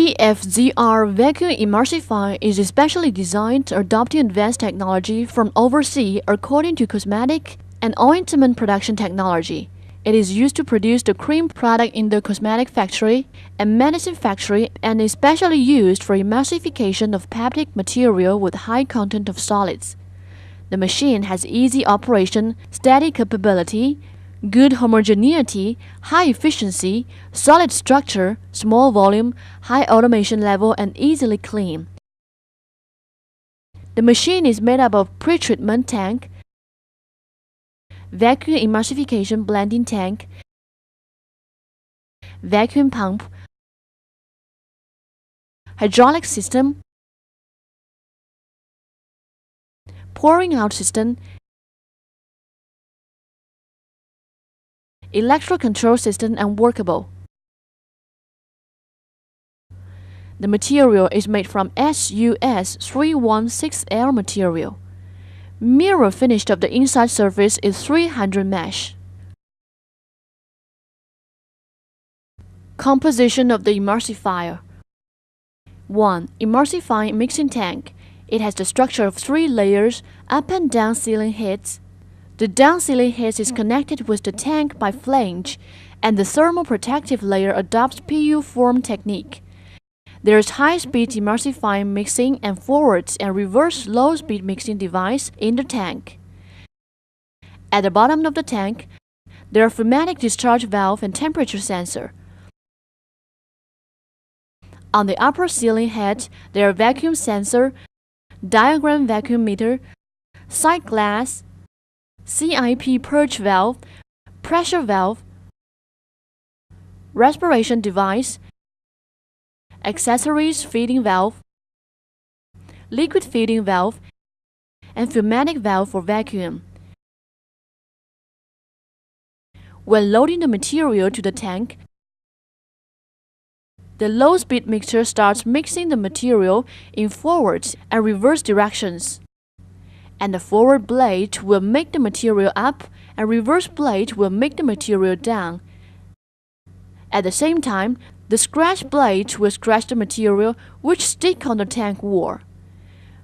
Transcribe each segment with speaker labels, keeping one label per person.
Speaker 1: TFZR vacuum emulsifier is especially designed adopting advanced technology from overseas according to cosmetic and ointment production technology. It is used to produce the cream product in the cosmetic factory and medicine factory and is especially used for emulsification of peptide material with high content of solids. The machine has easy operation, steady capability, good homogeneity, high efficiency, solid structure, small volume, high automation level, and easily clean. The machine is made up of pre-treatment tank, vacuum emulsification blending tank, vacuum pump, hydraulic system, pouring out system, electro control system, and workable. The material is made from SUS 316L material. Mirror finish of the inside surface is 300 mesh. Composition of the emulsifier. 1. Emulsifying mixing tank. It has the structure of 3 layers, up and down sealing heads. The down sealing head is connected with the tank by flange, and the thermal protective layer adopts PU form technique. There is high-speed emulsifying mixing and forward and reverse low-speed mixing device in the tank. At the bottom of the tank, there are pneumatic discharge valve and temperature sensor. On the upper sealing head, there are vacuum sensor, diagram vacuum meter, sight glass, CIP purge valve, pressure valve, respiration device, accessories feeding valve, liquid feeding valve, and pneumatic valve for vacuum. When loading the material to the tank, the low-speed mixer starts mixing the material in forward and reverse directions, and the forward blade will make the material up and reverse blade will make the material down. At the same time, the scratch blade will scratch the material which stick on the tank wall.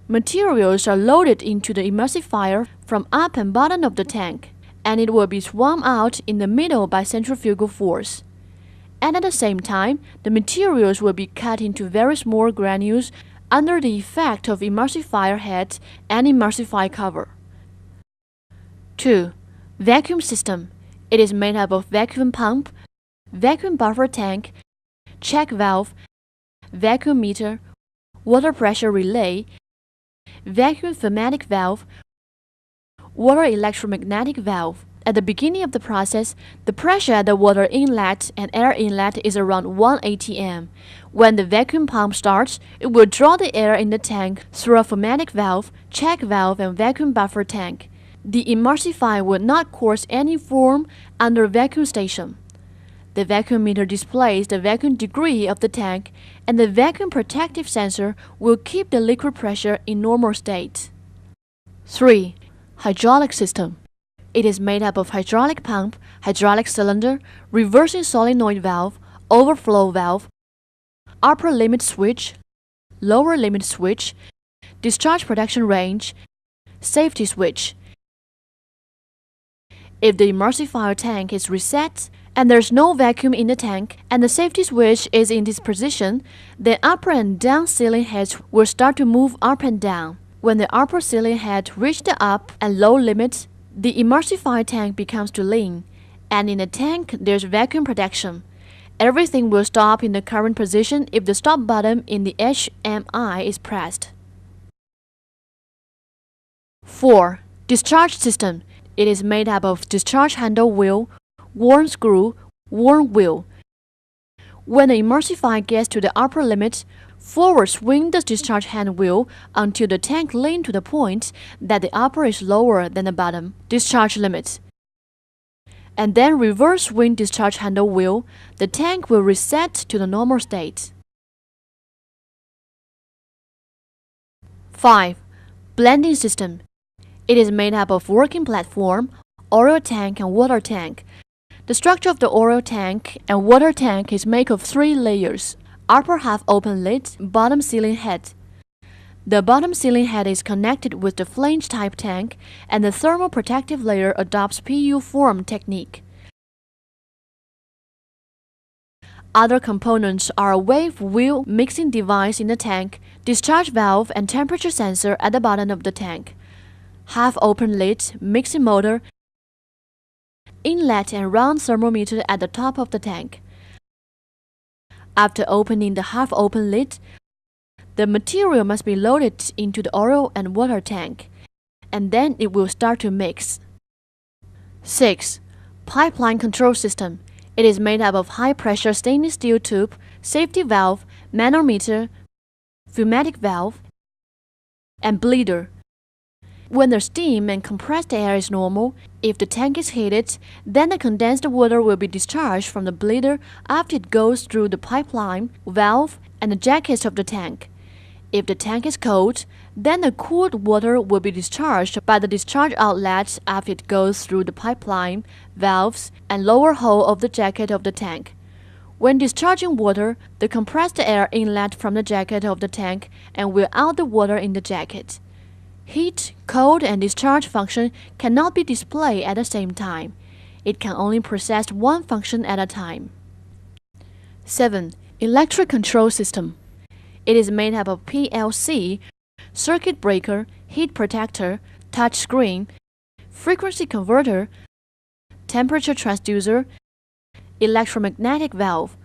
Speaker 1: Materials are loaded into the emulsifier from up and bottom of the tank, and it will be swung out in the middle by centrifugal force. And at the same time, the materials will be cut into very small granules under the effect of emulsifier head and emulsifier cover. 2. Vacuum system. It is made up of vacuum pump, vacuum buffer tank, check valve, vacuum meter, water pressure relay, vacuum pneumatic valve, water electromagnetic valve. At the beginning of the process, the pressure at the water inlet and air inlet is around 1 atm. When the vacuum pump starts, it will draw the air in the tank through a pneumatic valve, check valve, and vacuum buffer tank. The emulsifier will not cause any foam under vacuum station. The vacuum meter displays the vacuum degree of the tank, and the vacuum protective sensor will keep the liquid pressure in normal state. 3. Hydraulic system. It is made up of hydraulic pump, hydraulic cylinder, reversing solenoid valve, overflow valve, upper limit switch, lower limit switch, discharge protection range, safety switch. If the emulsifier tank is reset, and there's no vacuum in the tank, and the safety switch is in this position, then upper and down sealing heads will start to move up and down. When the upper sealing head reaches the up and low limits, the emulsifier tank becomes too lean, and in the tank there's vacuum protection. Everything will stop in the current position if the stop button in the HMI is pressed. 4. Discharge system. It is made up of discharge handle wheel, worn screw, worn wheel. When the emulsifier gets to the upper limit, forward swing the discharge hand wheel until the tank leans to the point that the upper is lower than the bottom discharge limit. And then reverse swing discharge handle wheel, the tank will reset to the normal state. 5. Blending system. It is made up of working platform, oil tank, and water tank. The structure of the oil tank and water tank is made of 3 layers. upper half open lid, bottom sealing head. The bottom sealing head is connected with the flange-type tank, and the thermal protective layer adopts PU form technique. Other components are a wave wheel mixing device in the tank, discharge valve and temperature sensor at the bottom of the tank, half-open lid, mixing motor, inlet and round thermometer at the top of the tank. After opening the half-open lid, the material must be loaded into the oil and water tank, and then it will start to mix. 6. Pipeline control system. It is made up of high-pressure stainless steel tube, safety valve, manometer, pneumatic valve, and bleeder. When the steam and compressed air is normal, if the tank is heated, then the condensed water will be discharged from the bleeder after it goes through the pipeline, valve, and the jackets of the tank. If the tank is cold, then the cooled water will be discharged by the discharge outlet after it goes through the pipeline, valves, and lower hole of the jacket of the tank. When discharging water, the compressed air inlet from the jacket of the tank and will out the water in the jacket. Heat, cold, and discharge function cannot be displayed at the same time. It can only process one function at a time. 7. Electric control system. It is made up of PLC, circuit breaker, heat protector, touch screen, frequency converter, temperature transducer, electromagnetic valve.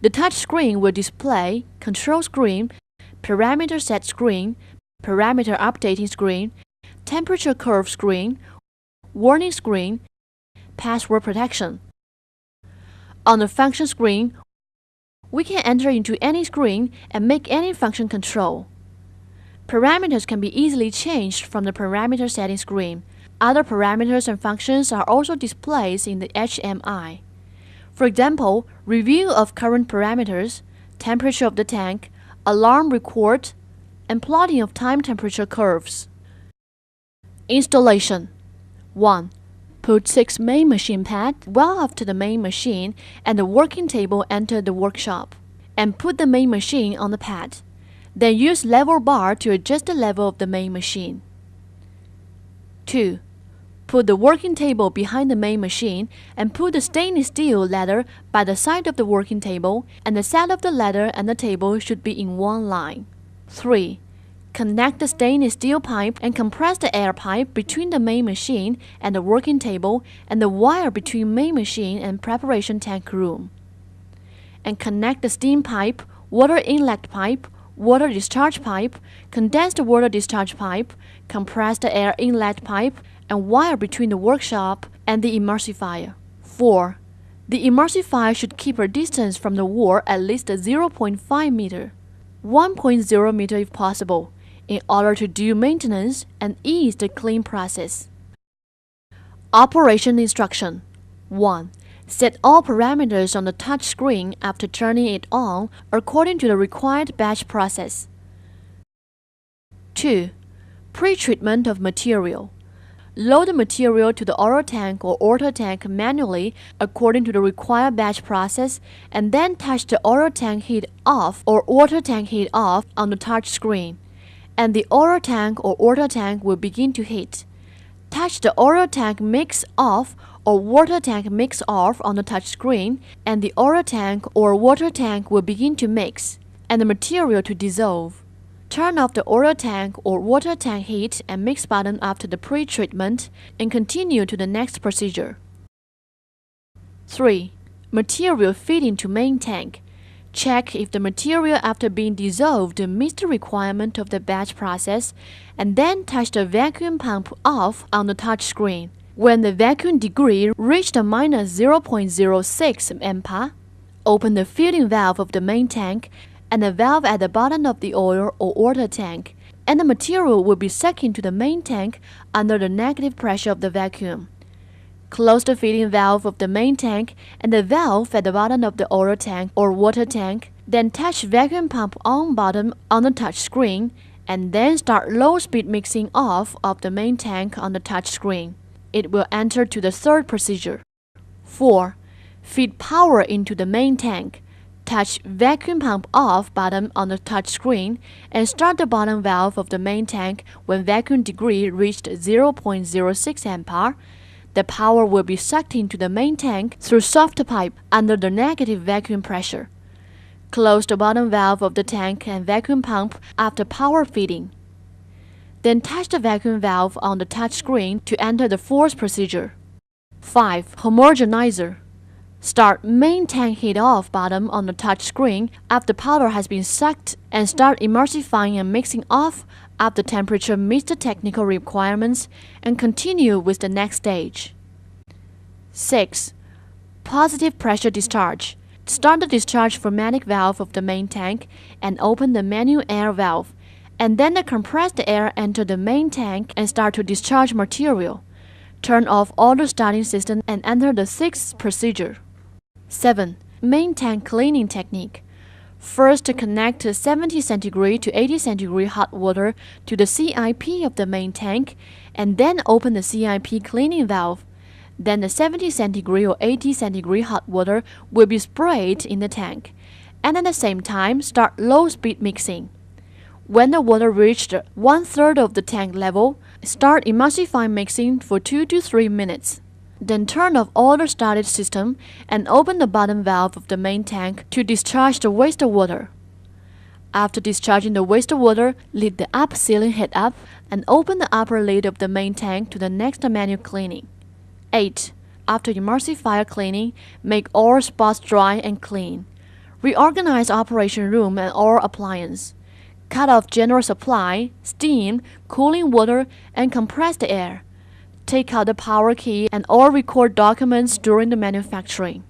Speaker 1: The touch screen will display control screen, parameter set screen, parameter updating screen, temperature curve screen, warning screen, password protection. On the function screen, we can enter into any screen and make any function control. Parameters can be easily changed from the parameter setting screen. Other parameters and functions are also displayed in the HMI. For example, review of current parameters, temperature of the tank, alarm record, and plotting of time temperature curves. Installation. 1. Put 6 main machine pads well after the main machine and the working table enter the workshop, and put the main machine on the pad. Then use level bar to adjust the level of the main machine. 2. Put the working table behind the main machine and put the stainless steel ladder by the side of the working table, and the side of the ladder and the table should be in one line. 3. Connect the stainless steel pipe and compress the air pipe between the main machine and the working table and the wire between main machine and preparation tank room. And connect the steam pipe, water inlet pipe, water discharge pipe, condensed water discharge pipe, compressed air inlet pipe, and wire between the workshop and the emulsifier. 4. The emulsifier should keep a distance from the wall at least 0.5 meter. 1.0 meter if possible, in order to do maintenance and ease the clean process. Operation instruction. 1. Set all parameters on the touch screen after turning it on according to the required batch process. 2. Pre-treatment of material. Load the material to the oil tank or water tank manually according to the required batch process, and then touch the oil tank heat off or water tank heat off on the touch screen, and the oil tank or water tank will begin to heat. Touch the oil tank mix off or water tank mix off on the touch screen, and the oil tank or water tank will begin to mix, and the material to dissolve. Turn off the oil tank or water tank heat and mix button after the pre-treatment, and continue to the next procedure. 3. Material feeding to main tank. Check if the material after being dissolved meets the requirement of the batch process, and then touch the vacuum pump off on the touch screen. When the vacuum degree reached a minus 0.06 MPa, open the feeding valve of the main tank and the valve at the bottom of the oil or water tank, and the material will be sucked into the main tank under the negative pressure of the vacuum. Close the feeding valve of the main tank and the valve at the bottom of the oil tank or water tank, then touch vacuum pump on bottom on the touch screen, and then start low-speed mixing off of the main tank on the touch screen. It will enter to the third procedure. 4. Feed power into the main tank. Touch vacuum pump off button on the touch screen and start the bottom valve of the main tank when vacuum degree reached 0.06 ampere. The power will be sucked into the main tank through soft pipe under the negative vacuum pressure. Close the bottom valve of the tank and vacuum pump after power feeding. Then touch the vacuum valve on the touch screen to enter the force procedure. 5. Homogenizer. Start main tank heat off button on the touch screen after powder has been sucked and start emulsifying and mixing off after temperature meets the technical requirements and continue with the next stage. 6. Positive pressure discharge. Start the discharge pneumatic valve of the main tank and open the manual air valve, and then the compressed air enter the main tank and start to discharge material. Turn off all the starting system and enter the sixth procedure. 7. Main tank cleaning technique. First, connect 70 centigrade to 80 centigrade hot water to the CIP of the main tank, and then open the CIP cleaning valve. Then the 70 centigrade or 80 centigrade hot water will be sprayed in the tank, and at the same time start low-speed mixing. When the water reached 1/3 of the tank level, start emulsifying mixing for 2 to 3 minutes. Then turn off all the started system and open the bottom valve of the main tank to discharge the wastewater. After discharging the wastewater, leave the up sealing head up and open the upper lid of the main tank to the next manual cleaning. 8. After emulsifier cleaning, make all spots dry and clean. Reorganize operation room and all appliance. Cut off general supply, steam, cooling water, and compressed air. Take out the power key and all record documents during the manufacturing.